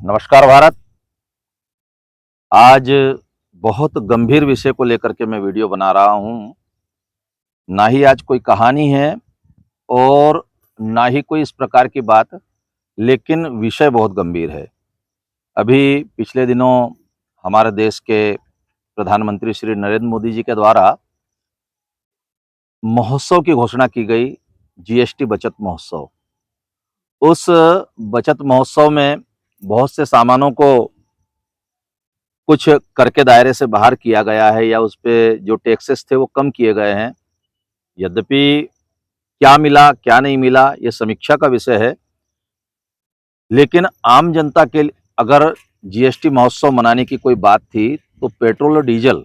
नमस्कार भारत। आज बहुत गंभीर विषय को लेकर के मैं वीडियो बना रहा हूँ। ना ही आज कोई कहानी है और ना ही कोई इस प्रकार की बात, लेकिन विषय बहुत गंभीर है। अभी पिछले दिनों हमारे देश के प्रधानमंत्री श्री नरेंद्र मोदी जी के द्वारा महोत्सव की घोषणा की गई, जीएसटी बचत महोत्सव। उस बचत महोत्सव में बहुत से सामानों को कुछ कर के दायरे से बाहर किया गया है या उस पे जो टैक्सेस थे वो कम किए गए हैं। यद्यपि क्या मिला, क्या नहीं मिला, ये समीक्षा का विषय है। लेकिन आम जनता के अगर जीएसटी महोत्सव मनाने की कोई बात थी, तो पेट्रोल और डीजल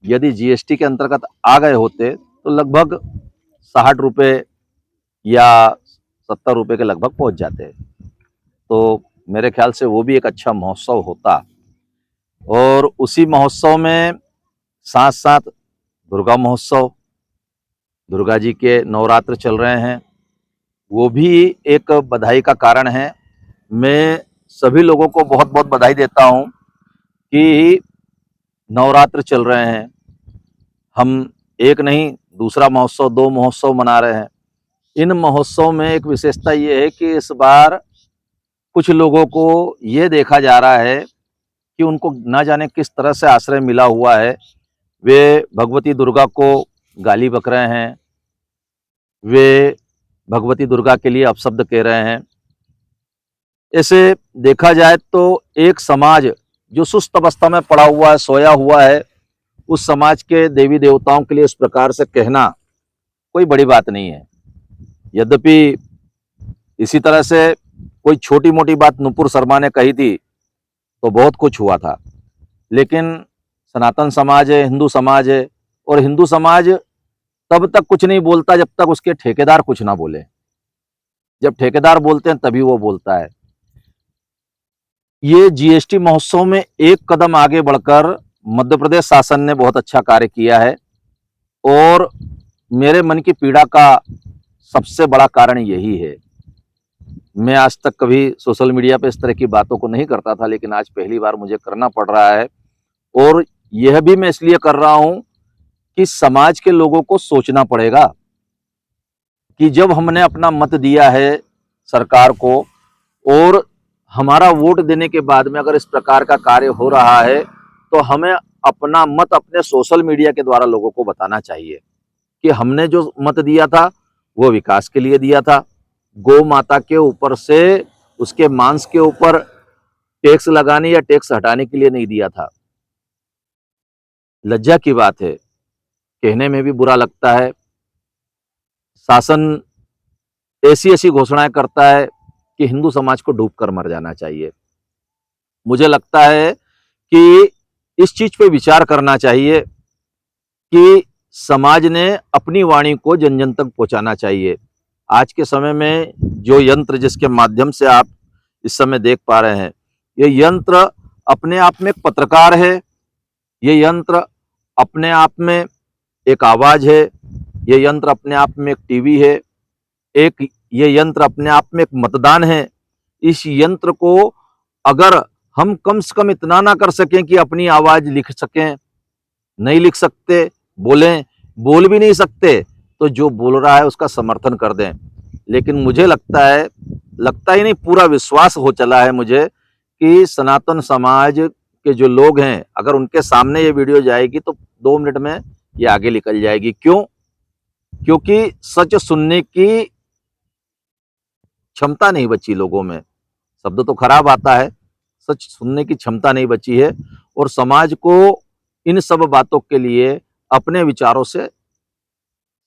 यदि जीएसटी के अंतर्गत आ गए होते तो लगभग 60 रुपये या 70 रुपये के लगभग पहुंच जाते। तो मेरे ख्याल से वो भी एक अच्छा महोत्सव होता। और उसी महोत्सव में साथ साथ दुर्गा महोत्सव, दुर्गा जी के नवरात्र चल रहे हैं, वो भी एक बधाई का कारण है। मैं सभी लोगों को बहुत बहुत बधाई देता हूं कि नवरात्र चल रहे हैं। हम एक नहीं, दूसरा महोत्सव, 2 महोत्सव मना रहे हैं। इन महोत्सव में एक विशेषता ये है कि इस बार कुछ लोगों को ये देखा जा रहा है कि उनको ना जाने किस तरह से आश्रय मिला हुआ है। वे भगवती दुर्गा को गाली बक रहे हैं, वे भगवती दुर्गा के लिए अपशब्द कह रहे हैं। ऐसे देखा जाए तो एक समाज जो सुस्त अवस्था में पड़ा हुआ है, सोया हुआ है, उस समाज के देवी देवताओं के लिए इस प्रकार से कहना कोई बड़ी बात नहीं है। यद्यपि इसी तरह से कोई छोटी मोटी बात नुपुर शर्मा ने कही थी तो बहुत कुछ हुआ था। लेकिन सनातन समाज है, हिंदू समाज है, और हिंदू समाज तब तक कुछ नहीं बोलता जब तक उसके ठेकेदार कुछ ना बोले। जब ठेकेदार बोलते हैं तभी वो बोलता है। ये जीएसटी महोत्सव में एक कदम आगे बढ़कर मध्य प्रदेश शासन ने बहुत अच्छा कार्य किया है, और मेरे मन की पीड़ा का सबसे बड़ा कारण यही है। मैं आज तक कभी सोशल मीडिया पे इस तरह की बातों को नहीं करता था, लेकिन आज पहली बार मुझे करना पड़ रहा है। और यह भी मैं इसलिए कर रहा हूं कि समाज के लोगों को सोचना पड़ेगा कि जब हमने अपना मत दिया है सरकार को, और हमारा वोट देने के बाद में अगर इस प्रकार का कार्य हो रहा है, तो हमें अपना मत अपने सोशल मीडिया के द्वारा लोगों को बताना चाहिए कि हमने जो मत दिया था वो विकास के लिए दिया था। गौ माता के ऊपर से उसके मांस के ऊपर टैक्स लगाने या टैक्स हटाने के लिए नहीं दिया था। लज्जा की बात है, कहने में भी बुरा लगता है। शासन ऐसी ऐसी घोषणाएं करता है कि हिंदू समाज को डूब कर मर जाना चाहिए। मुझे लगता है कि इस चीज पे विचार करना चाहिए कि समाज ने अपनी वाणी को जन जन तक पहुंचाना चाहिए। आज के समय में जो यंत्र जिसके माध्यम से आप इस समय देख पा रहे हैं, ये यंत्र अपने आप में एक पत्रकार है, ये यंत्र अपने आप में एक आवाज है, ये यंत्र अपने आप में एक टीवी है, एक ये यंत्र अपने आप में एक मतदान है। इस यंत्र को अगर हम कम से कम इतना ना कर सकें कि अपनी आवाज लिख सकें, नहीं लिख सकते, बोलें, बोल भी नहीं सकते, तो जो बोल रहा है उसका समर्थन कर दें। लेकिन मुझे लगता है, लगता ही नहीं, पूरा विश्वास हो चला है मुझे कि सनातन समाज के जो लोग हैं, अगर उनके सामने ये वीडियो जाएगी तो 2 मिनट में ये आगे निकल जाएगी। क्यों? क्योंकि सच सुनने की क्षमता नहीं बची लोगों में। शब्द तो खराब आता है, सच सुनने की क्षमता नहीं बची है। और समाज को इन सब बातों के लिए अपने विचारों से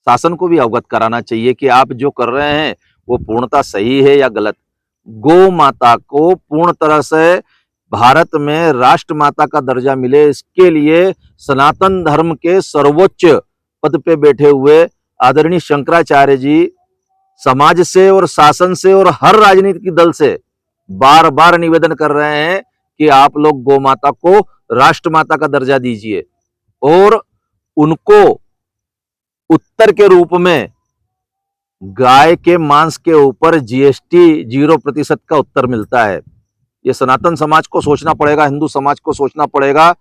शासन को भी अवगत कराना चाहिए कि आप जो कर रहे हैं वो पूर्णतः सही है या गलत। गौ माता को पूर्ण तरह से भारत में राष्ट्र माता का दर्जा मिले, इसके लिए सनातन धर्म के सर्वोच्च पद पे बैठे हुए आदरणीय शंकराचार्य जी समाज से और शासन से और हर राजनीतिक दल से बार बार निवेदन कर रहे हैं कि आप लोग गौ माता को राष्ट्र माता का दर्जा दीजिए। और उनको उत्तर के रूप में गाय के मांस के ऊपर जीएसटी 0% का उत्तर मिलता है। ये सनातन समाज को सोचना पड़ेगा, हिंदू समाज को सोचना पड़ेगा,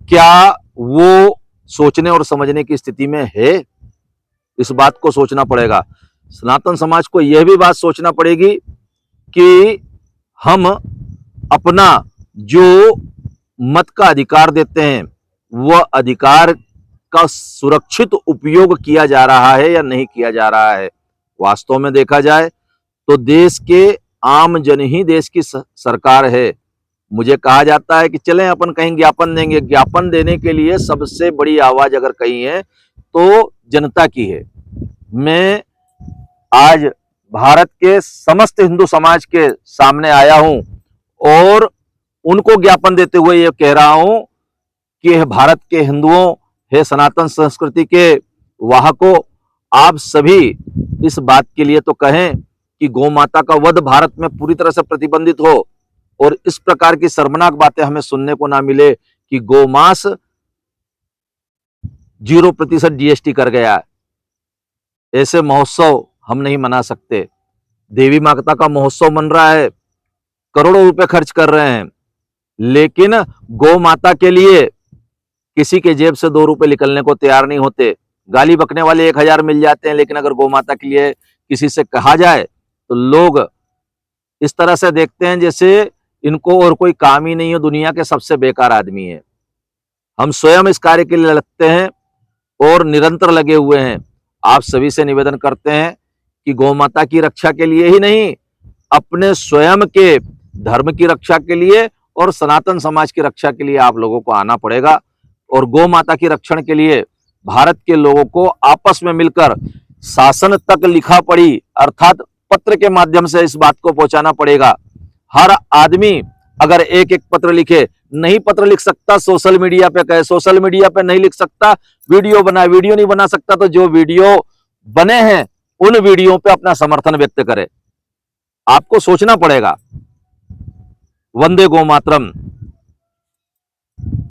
क्या वो सोचने और समझने की स्थिति में है? इस बात को सोचना पड़ेगा। सनातन समाज को यह भी बात सोचना पड़ेगी कि हम अपना जो मत का अधिकार देते हैं, वह अधिकार का सुरक्षित उपयोग किया जा रहा है या नहीं किया जा रहा है। वास्तव में देखा जाए तो देश के आम जन ही देश की सरकार है। मुझे कहा जाता है कि चलें अपन कहीं ज्ञापन देंगे। ज्ञापन देने के लिए सबसे बड़ी आवाज अगर कहीं है तो जनता की है। मैं आज भारत के समस्त हिंदू समाज के सामने आया हूं और उनको ज्ञापन देते हुए ये कह रहा हूं कि भारत के हिंदुओं, हे सनातन संस्कृति के वाहकों, आप सभी इस बात के लिए तो कहें कि गौ माता का वध भारत में पूरी तरह से प्रतिबंधित हो और इस प्रकार की शर्मनाक बातें हमें सुनने को ना मिले कि गौमांस 0% जीएसटी कर गया है। ऐसे महोत्सव हम नहीं मना सकते। देवी माता का महोत्सव मन रहा है, करोड़ों रुपए खर्च कर रहे हैं, लेकिन गौ माता के लिए किसी के जेब से 2 रुपए निकलने को तैयार नहीं होते। गाली बकने वाले 1000 मिल जाते हैं, लेकिन अगर गौ माता के लिए किसी से कहा जाए तो लोग इस तरह से देखते हैं जैसे इनको और कोई काम ही नहीं हो, दुनिया के सबसे बेकार आदमी है। हम स्वयं इस कार्य के लिए लगते हैं और निरंतर लगे हुए हैं। आप सभी से निवेदन करते हैं कि गौ माता की रक्षा के लिए ही नहीं, अपने स्वयं के धर्म की रक्षा के लिए और सनातन समाज की रक्षा के लिए आप लोगों को आना पड़ेगा और गौ माता की रक्षण के लिए भारत के लोगों को आपस में मिलकर शासन तक लिखा पढ़ी अर्थात पत्र के माध्यम से इस बात को पहुंचाना पड़ेगा। हर आदमी अगर एक एक पत्र लिखे, नहीं पत्र लिख सकता सोशल मीडिया पे कहे, सोशल मीडिया पे नहीं लिख सकता वीडियो बनाए, वीडियो नहीं बना सकता तो जो वीडियो बने हैं उन वीडियो पे अपना समर्थन व्यक्त करे। आपको सोचना पड़ेगा। वंदे गौ मातरम।